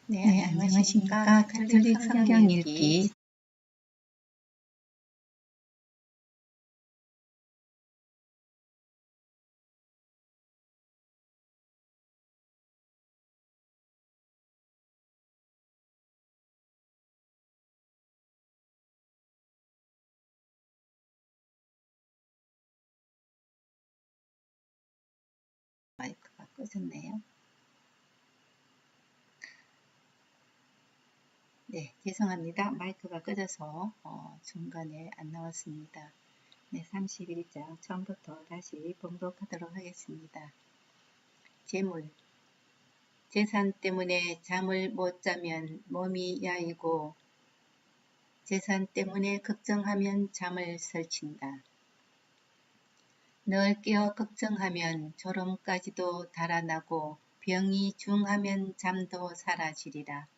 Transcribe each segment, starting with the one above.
네, 안녕하십니까. 가톨릭 성경 읽기 마이크가 꺼졌네요. 네, 죄송합니다. 마이크가 꺼져서 중간에 안 나왔습니다. 네, 31장 처음부터 다시 봉독하도록 하겠습니다. 재물. 재산 때문에 잠을 못 자면 몸이 야이고 재산 때문에 걱정하면 잠을 설친다. 늘 깨어 걱정하면 졸음까지도 달아나고 병이 중하면 잠도 사라지리라.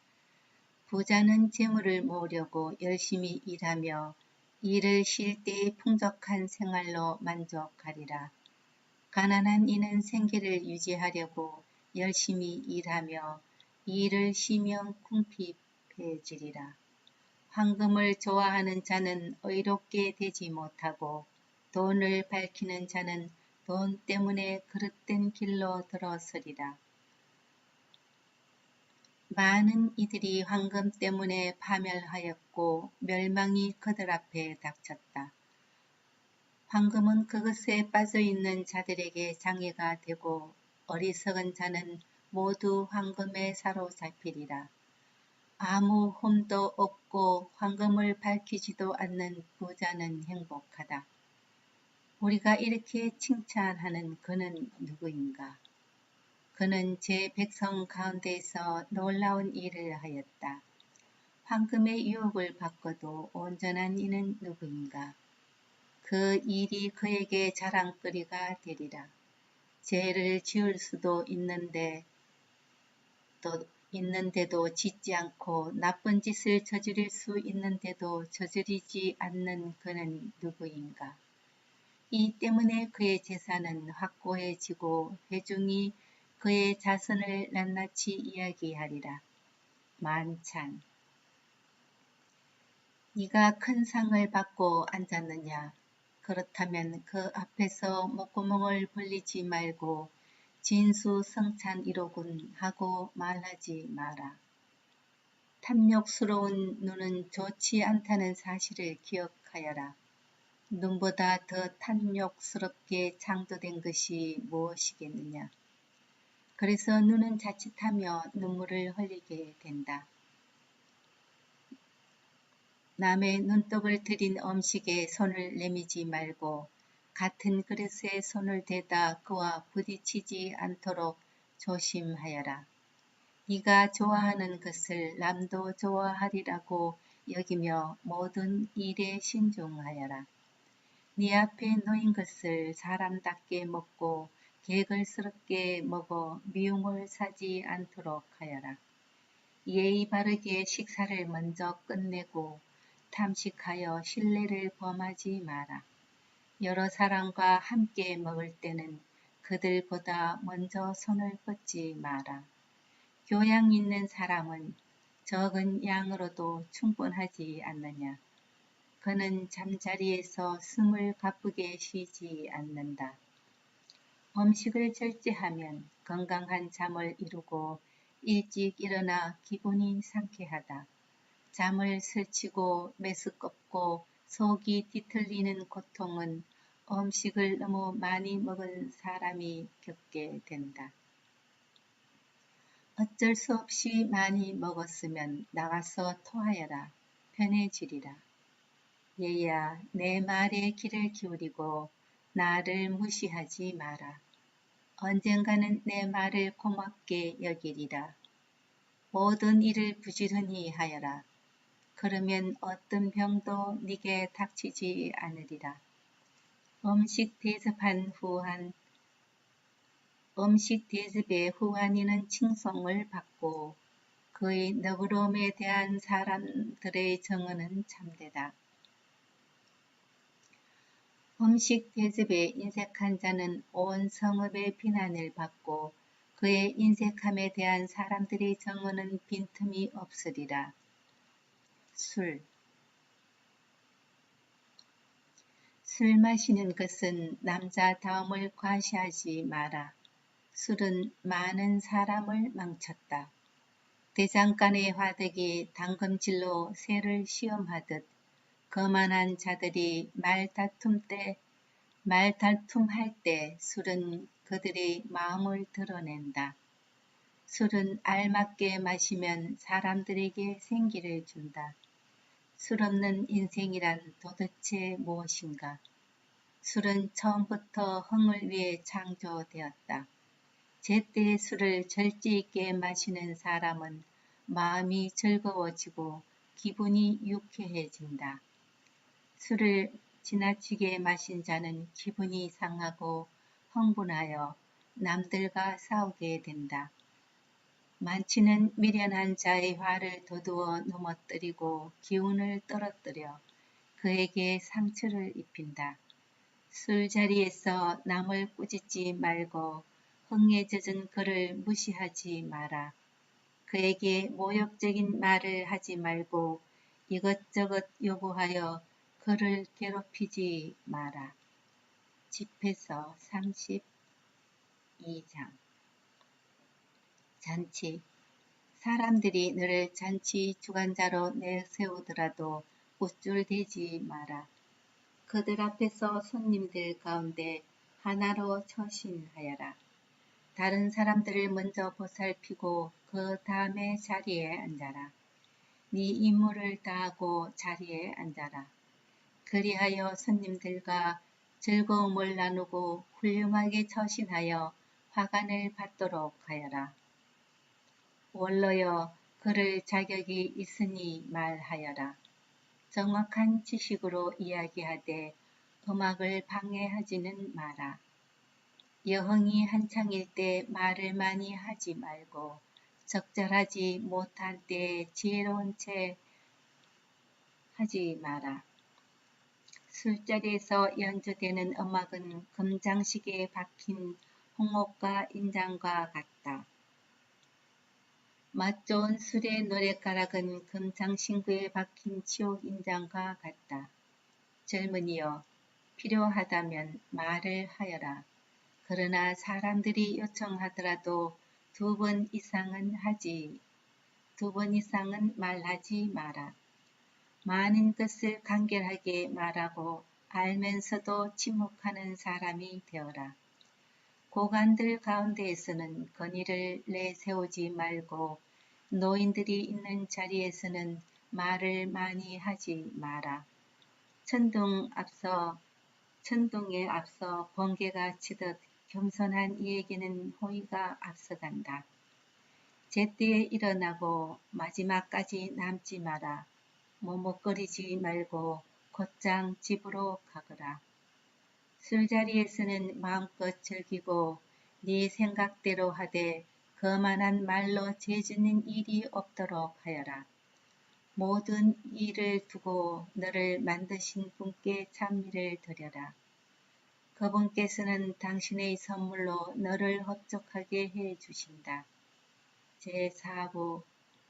부자는 재물을 모으려고 열심히 일하며 일을 쉴 때의 풍족한 생활로 만족하리라. 가난한 이는 생계를 유지하려고 열심히 일하며 일을 쉬면 궁핍해지리라. 황금을 좋아하는 자는 의롭게 되지 못하고 돈을 밝히는 자는 돈 때문에 그릇된 길로 들어서리라. 많은 이들이 황금 때문에 파멸하였고 멸망이 그들 앞에 닥쳤다. 황금은 그것에 빠져있는 자들에게 장애가 되고 어리석은 자는 모두 황금에 사로잡히리라. 아무 흠도 없고 황금을 밝히지도 않는 부자는 행복하다. 우리가 이렇게 칭찬하는 그는 누구인가? 그는 제 백성 가운데에서 놀라운 일을 하였다. 황금의 유혹을 받고도 온전한 이는 누구인가? 그 일이 그에게 자랑거리가 되리라. 죄를 지을 수도 있는데도 짓지 않고 나쁜 짓을 저지를 수 있는데도 저지르지 않는 그는 누구인가? 이 때문에 그의 재산은 확고해지고 회중이 그의 자선을 낱낱이 이야기하리라. 만찬. 네가 큰 상을 받고 앉았느냐? 그렇다면 그 앞에서 목구멍을 벌리지 말고 진수성찬이로군 하고 말하지 마라. 탐욕스러운 눈은 좋지 않다는 사실을 기억하여라. 눈보다 더 탐욕스럽게 창조된 것이 무엇이겠느냐. 그래서 눈은 자칫하며 눈물을 흘리게 된다. 남의 눈독을 들인 음식에 손을 내미지 말고 같은 그릇에 손을 대다 그와 부딪히지 않도록 조심하여라. 네가 좋아하는 것을 남도 좋아하리라고 여기며 모든 일에 신중하여라. 네 앞에 놓인 것을 사람답게 먹고 개걸스럽게 먹어 미움을 사지 않도록 하여라. 예의 바르게 식사를 먼저 끝내고 탐식하여 신뢰를 범하지 마라. 여러 사람과 함께 먹을 때는 그들보다 먼저 손을 뻗지 마라. 교양 있는 사람은 적은 양으로도 충분하지 않느냐. 그는 잠자리에서 숨을 가쁘게 쉬지 않는다. 음식을 절제하면 건강한 잠을 이루고 일찍 일어나 기분이 상쾌하다. 잠을 설치고 메스껍고 속이 뒤틀리는 고통은 음식을 너무 많이 먹은 사람이 겪게 된다. 어쩔 수 없이 많이 먹었으면 나가서 토하여라. 편해지리라. 얘야, 내 말에 귀를 기울이고 나를 무시하지 마라. 언젠가는 내 말을 고맙게 여기리라. 모든 일을 부지런히 하여라. 그러면 어떤 병도 네게 닥치지 않으리라. 음식 대접의 후한이는 칭송을 받고 그의 너그러움에 대한 사람들의 정언은 참되다. 음식 대접에 인색한 자는 온 성읍의 비난을 받고 그의 인색함에 대한 사람들의 정언은 빈틈이 없으리라. 술 마시는 것은 남자다움을 과시하지 마라. 술은 많은 사람을 망쳤다. 대장간의 화덕이 당금질로 새를 시험하듯 거만한 자들이 말다툼할 때 술은 그들의 마음을 드러낸다. 술은 알맞게 마시면 사람들에게 생기를 준다. 술 없는 인생이란 도대체 무엇인가? 술은 처음부터 흥을 위해 창조되었다. 제때의 술을 절제 있게 마시는 사람은 마음이 즐거워지고 기분이 유쾌해진다. 술을 지나치게 마신 자는 기분이 상하고 흥분하여 남들과 싸우게 된다. 많치는 미련한 자의 화를 도두어 넘어뜨리고 기운을 떨어뜨려 그에게 상처를 입힌다. 술자리에서 남을 꾸짖지 말고 흥에 젖은 그를 무시하지 마라. 그에게 모욕적인 말을 하지 말고 이것저것 요구하여 그를 괴롭히지 마라. 집회서 32장 잔치 사람들이 너를 잔치 주관자로 내세우더라도 우쭐대지 마라. 그들 앞에서 손님들 가운데 하나로 처신하여라. 다른 사람들을 먼저 보살피고 그 다음에 자리에 앉아라. 네 임무를 다하고 자리에 앉아라. 그리하여 손님들과 즐거움을 나누고 훌륭하게 처신하여 화관을 받도록 하여라. 원로여, 그럴 자격이 있으니 말하여라. 정확한 지식으로 이야기하되 음악을 방해하지는 마라. 여흥이 한창일 때 말을 많이 하지 말고 적절하지 못할 때에 지혜로운 채 하지 마라. 술자리에서 연주되는 음악은 금장시계에 박힌 홍옥과 인장과 같다. 맛 좋은 술의 노랫가락은 금장신구에 박힌 치옥 인장과 같다. 젊은이여, 필요하다면 말을 하여라. 그러나 사람들이 요청하더라도 2번 이상은 말하지 마라. 많은 것을 간결하게 말하고 알면서도 침묵하는 사람이 되어라. 고관들 가운데에서는 건의를 내세우지 말고 노인들이 있는 자리에서는 말을 많이 하지 마라. 천둥에 앞서 번개가 치듯 겸손한 이에게는 호의가 앞서간다. 제때에 일어나고 마지막까지 남지 마라. 머뭇거리지 말고 곧장 집으로 가거라. 술자리에서는 마음껏 즐기고 네 생각대로 하되 거만한 말로 죄짓는 일이 없도록 하여라. 모든 일을 두고 너를 만드신 분께 찬미를 드려라. 그분께서는 당신의 선물로 너를 흡족하게 해 주신다. 제4부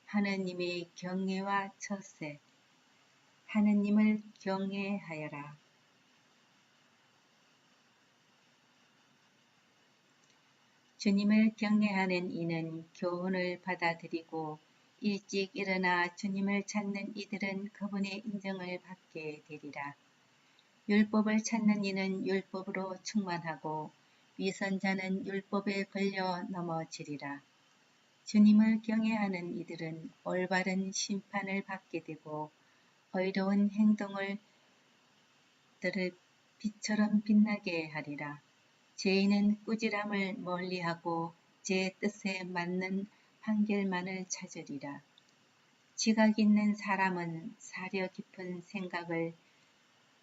하느님의 경외와 처세. 하느님을 경외하여라. 주님을 경외하는 이는 교훈을 받아들이고 일찍 일어나 주님을 찾는 이들은 그분의 인정을 받게 되리라. 율법을 찾는 이는 율법으로 충만하고 위선자는 율법에 걸려 넘어지리라. 주님을 경외하는 이들은 올바른 심판을 받게 되고 의로운 행동을 들을 빛처럼 빛나게 하리라. 죄인은 꾸지람을 멀리하고 제 뜻에 맞는 판결만을 찾으리라. 지각 있는 사람은 사려 깊은 생각을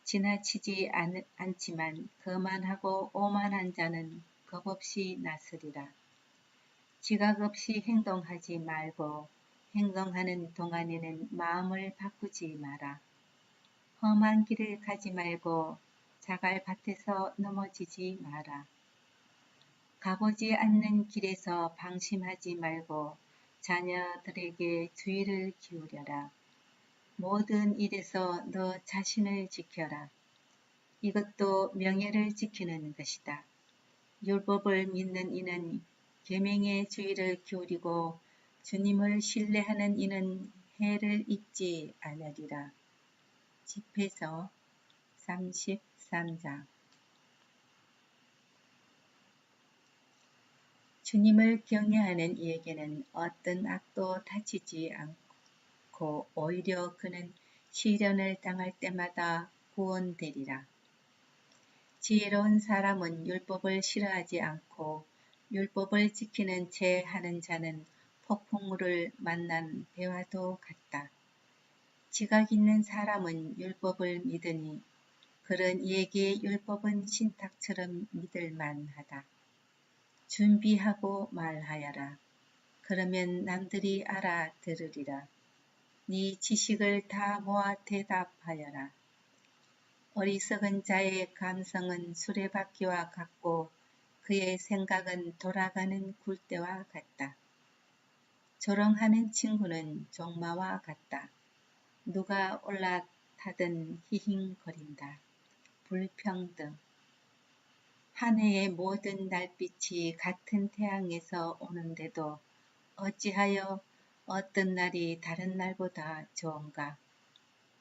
지나치지 않지만 거만하고 오만한 자는 겁없이 나서리라. 지각 없이 행동하지 말고 행동하는 동안에는 마음을 바꾸지 마라. 험한 길을 가지 말고 자갈밭에서 넘어지지 마라. 가보지 않는 길에서 방심하지 말고 자녀들에게 주의를 기울여라. 모든 일에서 너 자신을 지켜라. 이것도 명예를 지키는 것이다. 율법을 믿는 이는 계명에 주의를 기울이고 주님을 신뢰하는 이는 해를 입지 않으리라. 집회서 33장. 주님을 경외하는 이에게는 어떤 악도 다치지 않고 오히려 그는 시련을 당할 때마다 구원되리라. 지혜로운 사람은 율법을 싫어하지 않고 율법을 지키는 채 하는 자는 폭풍우를 만난 배와도 같다. 지각 있는 사람은 율법을 믿으니 그런 이에게 율법은 신탁처럼 믿을 만하다. 준비하고 말하여라. 그러면 남들이 알아들으리라. 네 지식을 다 모아 대답하여라. 어리석은 자의 감성은 수레바퀴와 같고 그의 생각은 돌아가는 굴대와 같다. 조롱하는 친구는 종마와 같다. 누가 올라타든 히힝거린다. 불평등. 한 해의 모든 달빛이 같은 태양에서 오는데도 어찌하여 어떤 날이 다른 날보다 좋은가?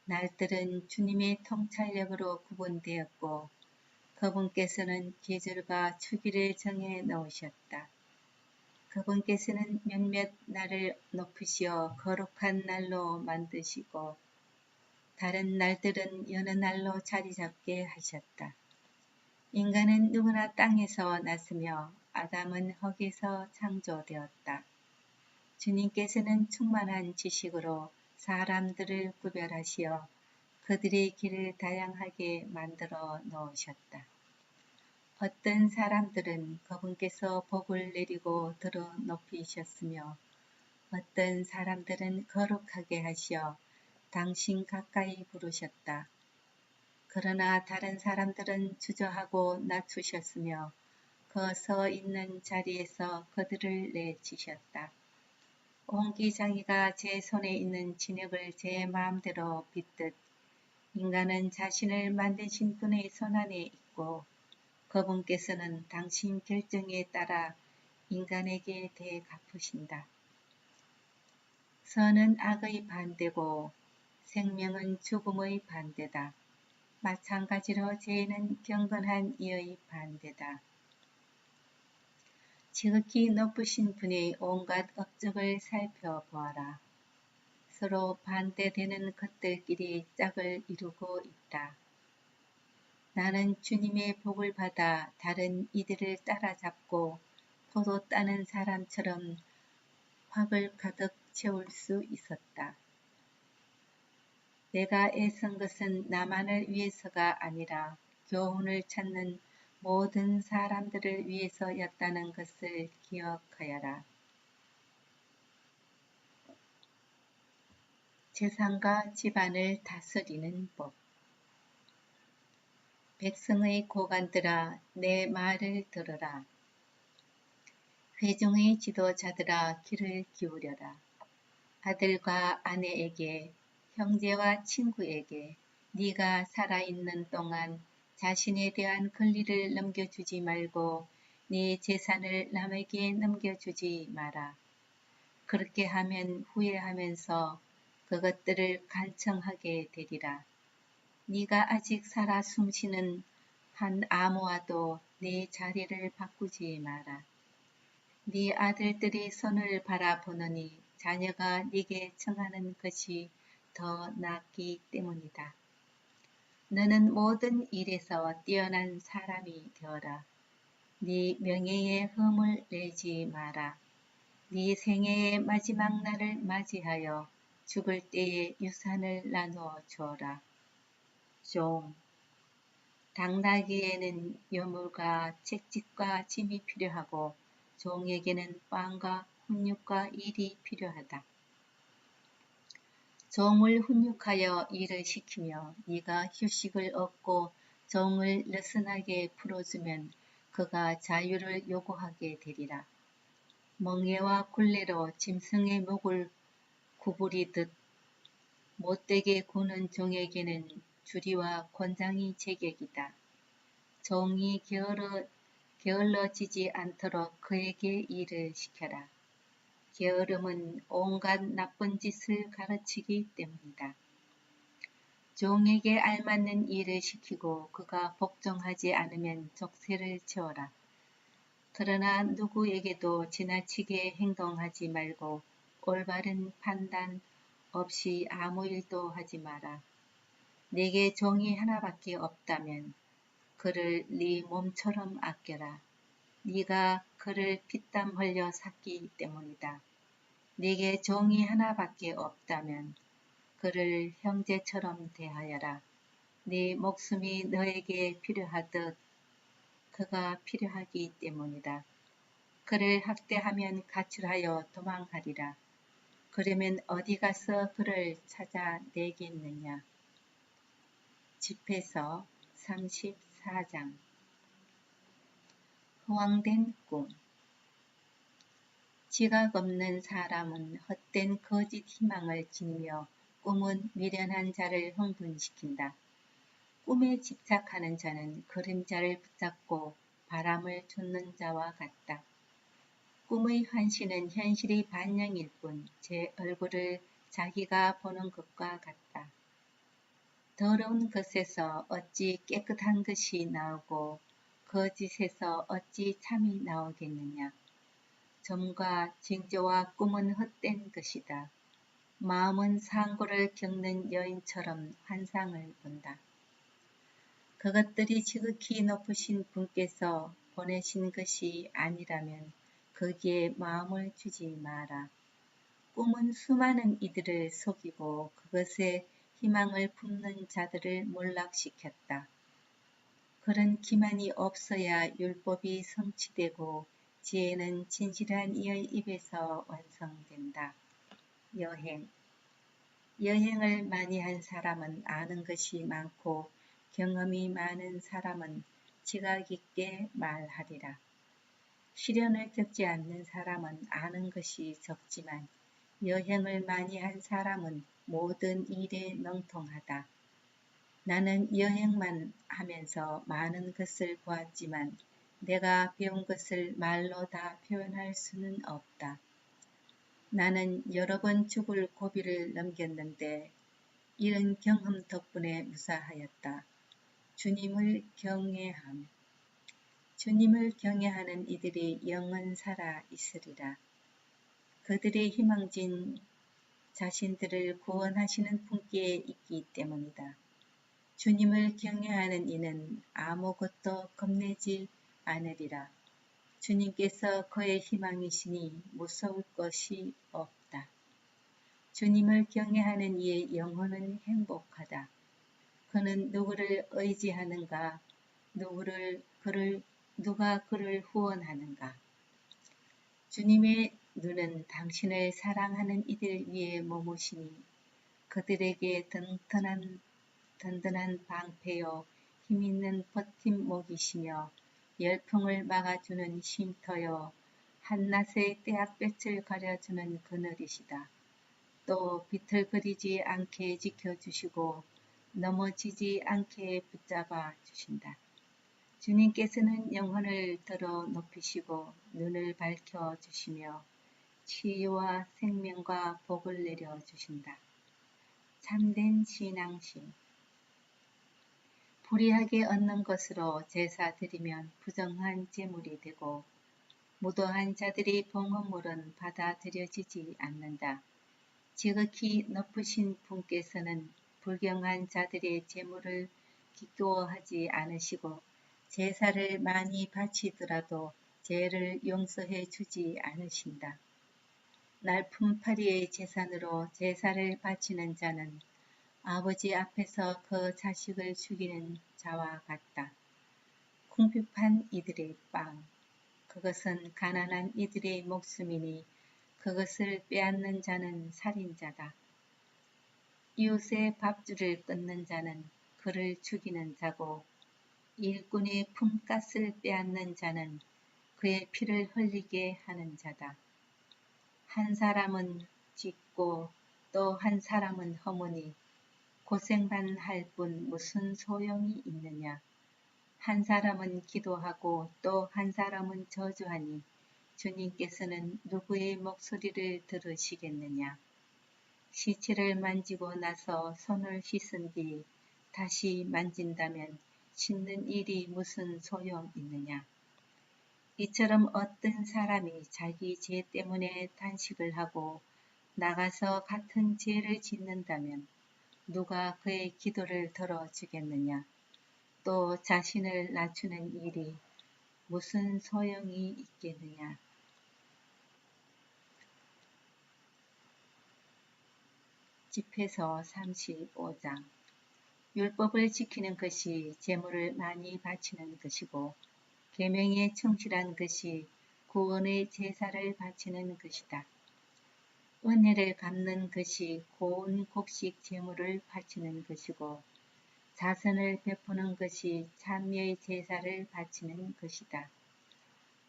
날들은 주님의 통찰력으로 구분되었고 그분께서는 계절과 주기를 정해 놓으셨다. 그분께서는 몇몇 날을 높이시어 거룩한 날로 만드시고 다른 날들은 여느 날로 자리 잡게 하셨다. 인간은 누구나 땅에서 났으며 아담은 흙에서 창조되었다. 주님께서는 충만한 지식으로 사람들을 구별하시어 그들의 길을 다양하게 만들어 놓으셨다. 어떤 사람들은 그분께서 복을 내리고 들어 높이셨으며 어떤 사람들은 거룩하게 하시어 당신 가까이 부르셨다. 그러나 다른 사람들은 주저하고 낮추셨으며 그 서 있는 자리에서 그들을 내치셨다. 옹기장이가 제 손에 있는 진흙을 제 마음대로 빚듯 인간은 자신을 만드신 분의 손안에 있고 그분께서는 당신 결정에 따라 인간에게 대갚으신다. 선은 악의 반대고 생명은 죽음의 반대다. 마찬가지로 죄는 경건한 이의 반대다. 지극히 높으신 분의 온갖 업적을 살펴보아라. 서로 반대되는 것들끼리 짝을 이루고 있다. 나는 주님의 복을 받아 다른 이들을 따라잡고 포도 따는 사람처럼 확을 가득 채울 수 있었다. 내가 애쓴 것은 나만을 위해서가 아니라 교훈을 찾는 모든 사람들을 위해서였다는 것을 기억하여라. 재산과 집안을 다스리는 법. 백성의 고관들아, 내 말을 들으라. 회중의 지도자들아, 귀를 기울여라. 아들과 아내에게, 형제와 친구에게 네가 살아있는 동안 자신에 대한 권리를 넘겨주지 말고 네 재산을 남에게 넘겨주지 마라. 그렇게 하면 후회하면서 그것들을 간청하게 되리라. 네가 아직 살아 숨쉬는 한 아무와도 네 자리를 바꾸지 마라. 네 아들들이 손을 바라보느니 자녀가 네게 청하는 것이 더 낫기 때문이다. 너는 모든 일에서 뛰어난 사람이 되어라. 네 명예에 흠을 내지 마라. 네 생애의 마지막 날을 맞이하여 죽을 때에 유산을 나누어 주어라. 좀 당나귀에는 여물과 채찍과 짐이 필요하고 종에게는 빵과 훈육과 일이 필요하다. 종을 훈육하여 일을 시키며 네가 휴식을 얻고 종을 느슨하게 풀어주면 그가 자유를 요구하게 되리라. 멍에와 굴레로 짐승의 목을 구부리듯 못되게 구는 종에게는 주리와 권장이 제격이다. 종이 게을러지지 않도록 그에게 일을 시켜라. 게으름은 온갖 나쁜 짓을 가르치기 때문이다. 종에게 알맞는 일을 시키고 그가 복종하지 않으면 족쇄를 채워라. 그러나 누구에게도 지나치게 행동하지 말고 올바른 판단 없이 아무 일도 하지 마라. 네게 종이 하나밖에 없다면 그를 네 몸처럼 아껴라. 네가 그를 피땀 흘려 샀기 때문이다. 네게 종이 하나밖에 없다면 그를 형제처럼 대하여라. 네 목숨이 너에게 필요하듯 그가 필요하기 때문이다. 그를 학대하면 가출하여 도망하리라. 그러면 어디 가서 그를 찾아내겠느냐. 집회서 34장. 허황된 꿈. 지각 없는 사람은 헛된 거짓 희망을 지니며 꿈은 미련한 자를 흥분시킨다. 꿈에 집착하는 자는 그림자를 붙잡고 바람을 쫓는 자와 같다. 꿈의 환시는 현실이 반영일 뿐 제 얼굴을 자기가 보는 것과 같다. 더러운 것에서 어찌 깨끗한 것이 나오고 거짓에서 어찌 참이 나오겠느냐. 점과 징조와 꿈은 헛된 것이다. 마음은 상고를 겪는 여인처럼 환상을 본다. 그것들이 지극히 높으신 분께서 보내신 것이 아니라면 거기에 마음을 주지 마라. 꿈은 수많은 이들을 속이고 그것에 희망을 품는 자들을 몰락시켰다. 그런 기만이 없어야 율법이 성취되고 지혜는 진실한 이의 입에서 완성된다. 여행. 여행을 많이 한 사람은 아는 것이 많고 경험이 많은 사람은 지각 있게 말하리라. 시련을 겪지 않는 사람은 아는 것이 적지만 여행을 많이 한 사람은 모든 일에 능통하다. 나는 여행만 하면서 많은 것을 보았지만 내가 배운 것을 말로 다 표현할 수는 없다. 나는 여러 번 죽을 고비를 넘겼는데 이런 경험 덕분에 무사하였다. 주님을 경외함. 주님을 경외하는 이들이 영원 살아 있으리라. 그들의 희망진 자신들을 구원하시는 분께 있기 때문이다. 주님을 경외하는 이는 아무것도 겁내지 않으리라. 주님께서 그의 희망이시니 무서울 것이 없다. 주님을 경외하는 이의 영혼은 행복하다. 그는 누구를 의지하는가? 누가 그를 후원하는가? 주님의 눈은 당신을 사랑하는 이들 위에 머무시니 그들에게 든든한 방패요 힘있는 버팀목이시며 열풍을 막아주는 쉼터요 한낮의 떼약볕을 가려주는 그늘이시다. 또 비틀거리지 않게 지켜주시고 넘어지지 않게 붙잡아 주신다. 주님께서는 영혼을 들어 높이시고 눈을 밝혀 주시며 치유와 생명과 복을 내려 주신다. 참된 신앙심. 불의하게 얻는 것으로 제사 드리면 부정한 제물이 되고 무도한 자들이 봉헌물은 받아들여지지 않는다. 지극히 높으신 분께서는 불경한 자들의 제물을 기꺼워하지 않으시고 제사를 많이 바치더라도 죄를 용서해 주지 않으신다. 날품팔이의 제산으로 제사를 바치는 자는 아버지 앞에서 그 자식을 죽이는 자와 같다. 궁핍한 이들의 빵. 그것은 가난한 이들의 목숨이니 그것을 빼앗는 자는 살인자다. 이웃의 밥줄을 끊는 자는 그를 죽이는 자고 일꾼의 품가스를 빼앗는 자는 그의 피를 흘리게 하는 자다. 한 사람은 짓고 또 한 사람은 허무니 고생만 할 뿐 무슨 소용이 있느냐. 한 사람은 기도하고 또 한 사람은 저주하니 주님께서는 누구의 목소리를 들으시겠느냐. 시체를 만지고 나서 손을 씻은 뒤 다시 만진다면 씻는 일이 무슨 소용 있느냐. 이처럼 어떤 사람이 자기 죄 때문에 단식을 하고 나가서 같은 죄를 짓는다면 누가 그의 기도를 들어주겠느냐. 또 자신을 낮추는 일이 무슨 소용이 있겠느냐. 집회서 35장. 율법을 지키는 것이 제물을 많이 바치는 것이고 계명에 충실한 것이 구원의 제사를 바치는 것이다. 은혜를 갚는 것이 고운 곡식 제물을 바치는 것이고 자선을 베푸는 것이 참여의 제사를 바치는 것이다.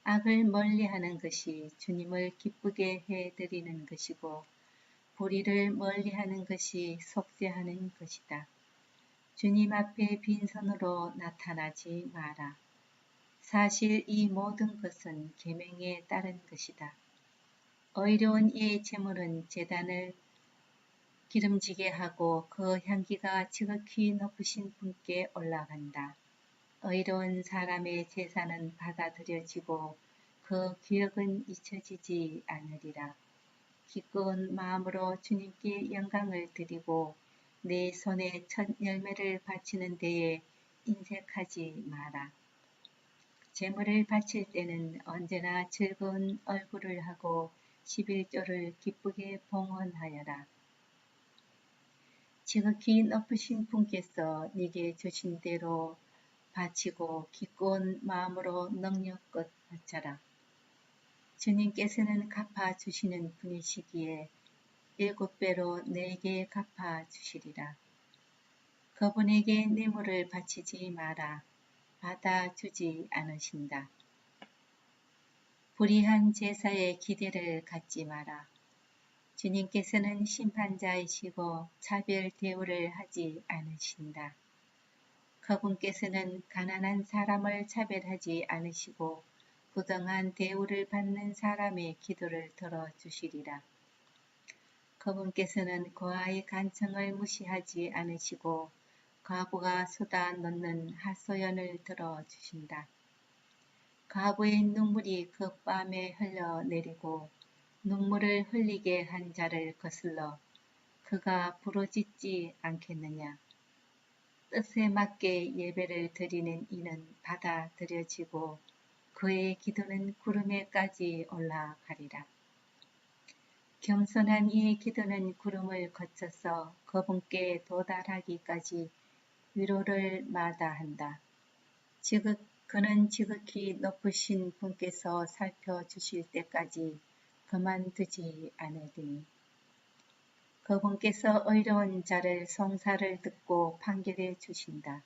악을 멀리하는 것이 주님을 기쁘게 해드리는 것이고 불의를 멀리하는 것이 속죄하는 것이다. 주님 앞에 빈손으로 나타나지 마라. 사실 이 모든 것은 계명에 따른 것이다. 의로운 이의 제물은 제단을 기름지게 하고 그 향기가 지극히 높으신 분께 올라간다. 의로운 사람의 제사는 받아들여지고 그 기억은 잊혀지지 않으리라. 기꺼운 마음으로 주님께 영광을 드리고 내 손에 첫 열매를 바치는 데에 인색하지 마라. 제물을 바칠 때는 언제나 즐거운 얼굴을 하고 11조를 기쁘게 봉헌하여라. 지극히 높으신 분께서 네게 주신 대로 바치고 기꺼운 마음으로 능력껏 바쳐라. 주님께서는 갚아주시는 분이시기에 7배로 네게 갚아주시리라. 그분에게 뇌물을 바치지 마라. 받아주지 않으신다. 불의한 제사에 기대를 갖지 마라. 주님께서는 심판자이시고 차별 대우를 하지 않으신다. 그분께서는 가난한 사람을 차별하지 않으시고 부당한 대우를 받는 사람의 기도를 들어주시리라. 그분께서는 고아의 간청을 무시하지 않으시고 과부가 쏟아놓는 하소연을 들어주신다. 과부의 눈물이 그 뺨에 흘러내리고 눈물을 흘리게 한 자를 거슬러 그가 부르짖지 않겠느냐. 뜻에 맞게 예배를 드리는 이는 받아들여지고 그의 기도는 구름에까지 올라가리라. 겸손한 이의 기도는 구름을 거쳐서 그분께 도달하기까지 위로를 마다한다. 그는 지극히 높으신 분께서 살펴주실 때까지 그만두지 않으리니 그분께서 의로운 자를 송사를 듣고 판결해 주신다.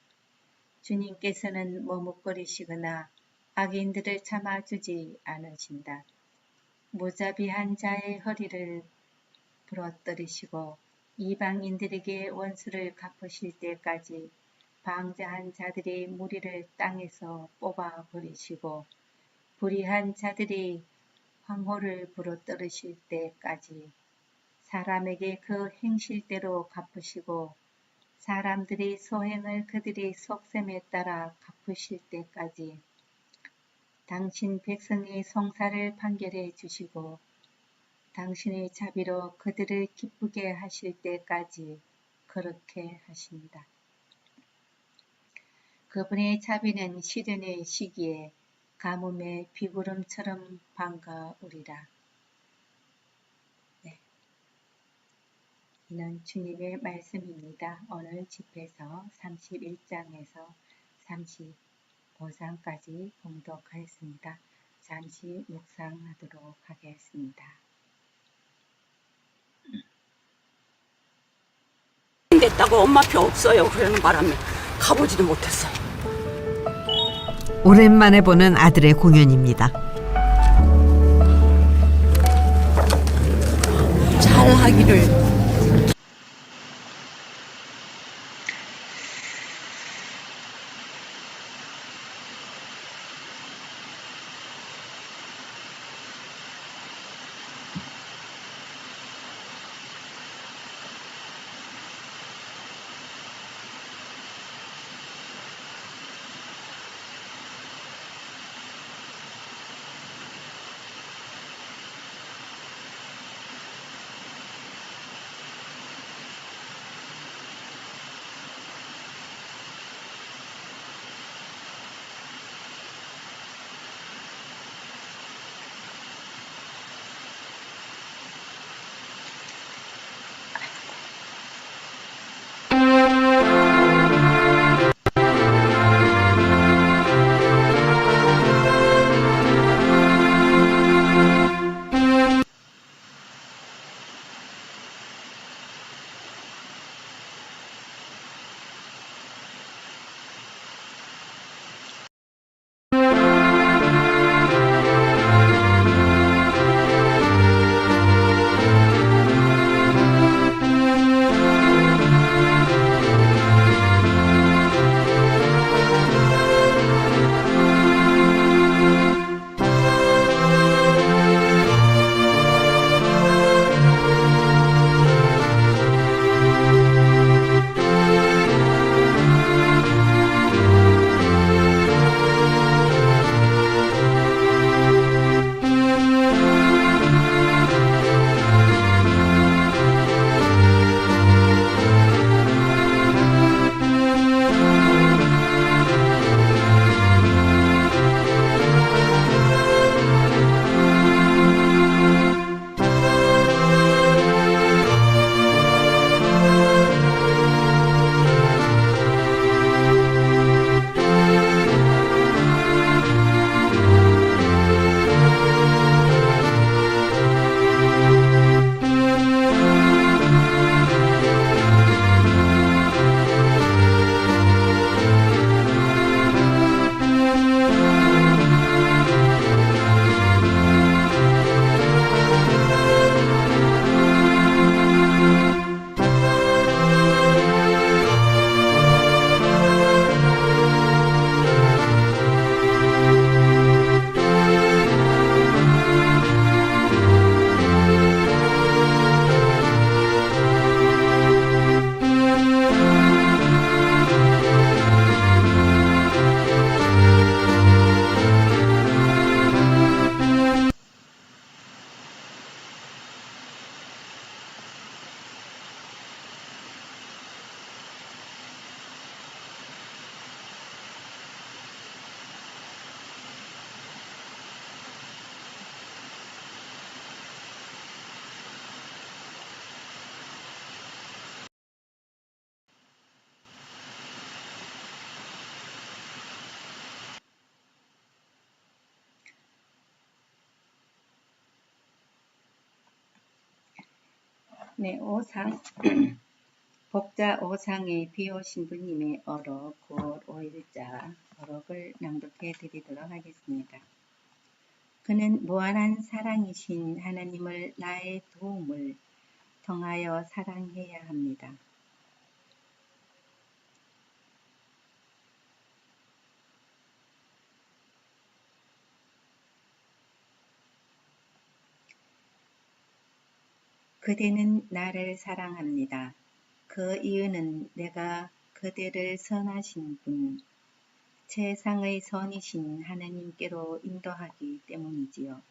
주님께서는 머뭇거리시거나 악인들을 참아주지 않으신다. 무자비한 자의 허리를 부러뜨리시고 이방인들에게 원수를 갚으실 때까지 방자한 자들의 무리를 땅에서 뽑아버리시고 불의한 자들이 황홀을 부러뜨리실 때까지 사람에게 그 행실대로 갚으시고 사람들이 소행을 그들의 속셈에 따라 갚으실 때까지 당신 백성의 송사를 판결해 주시고 당신의 자비로 그들을 기쁘게 하실 때까지 그렇게 하신다. 그분의 자비는 시련의 시기에 가뭄의 비구름처럼 반가우리라. 네. 이는 주님의 말씀입니다. 오늘 집회서 31장에서 35장까지 봉독하였습니다. 잠시 묵상하도록 하겠습니다. 됐다고 엄마표 없어요 그러는 바람에 가보지도 못했어요. 오랜만에 보는 아들의 공연입니다. 잘하기를. 네, 오상. 복자 오상의 비오신부님의 어록, 9월 5일자 어록을 낭독해 드리도록 하겠습니다. 그는 무한한 사랑이신 하나님을 나의 도움을 통하여 사랑해야 합니다. 그대는 나를 사랑합니다. 그 이유는 내가 그대를 선하신 분, 세상의 선이신 하나님께로 인도하기 때문이지요.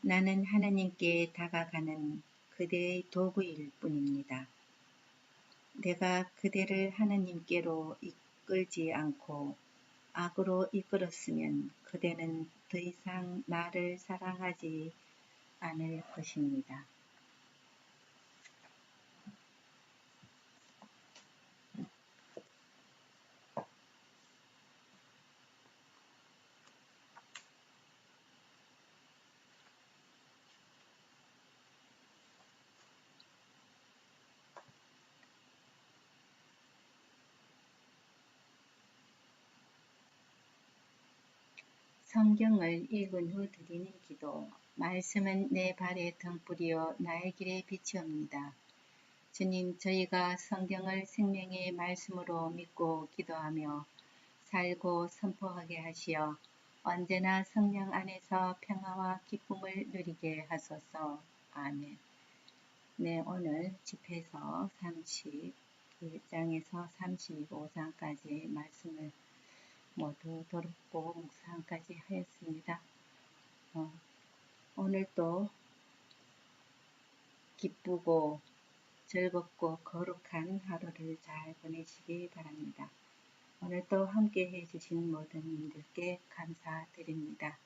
나는 하나님께 다가가는 그대의 도구일 뿐입니다. 내가 그대를 하나님께로 이끌지 않고 악으로 이끌었으면 그대는 더 이상 나를 사랑하지 않을 것입니다. 성경을 읽은 후 드리는 기도. 말씀은 내 발의 등불이요 나의 길의 빛이옵니다. 주님, 저희가 성경을 생명의 말씀으로 믿고 기도하며 살고 선포하게 하시어 언제나 성령 안에서 평화와 기쁨을 누리게 하소서. 아멘. 네, 오늘 집회서 31장에서 35장까지 말씀을 모두 도롭고 묵상까지 하였습니다. 오늘도 기쁘고 즐겁고 거룩한 하루를 잘 보내시기 바랍니다. 오늘도 함께 해주신 모든 분들께 감사드립니다.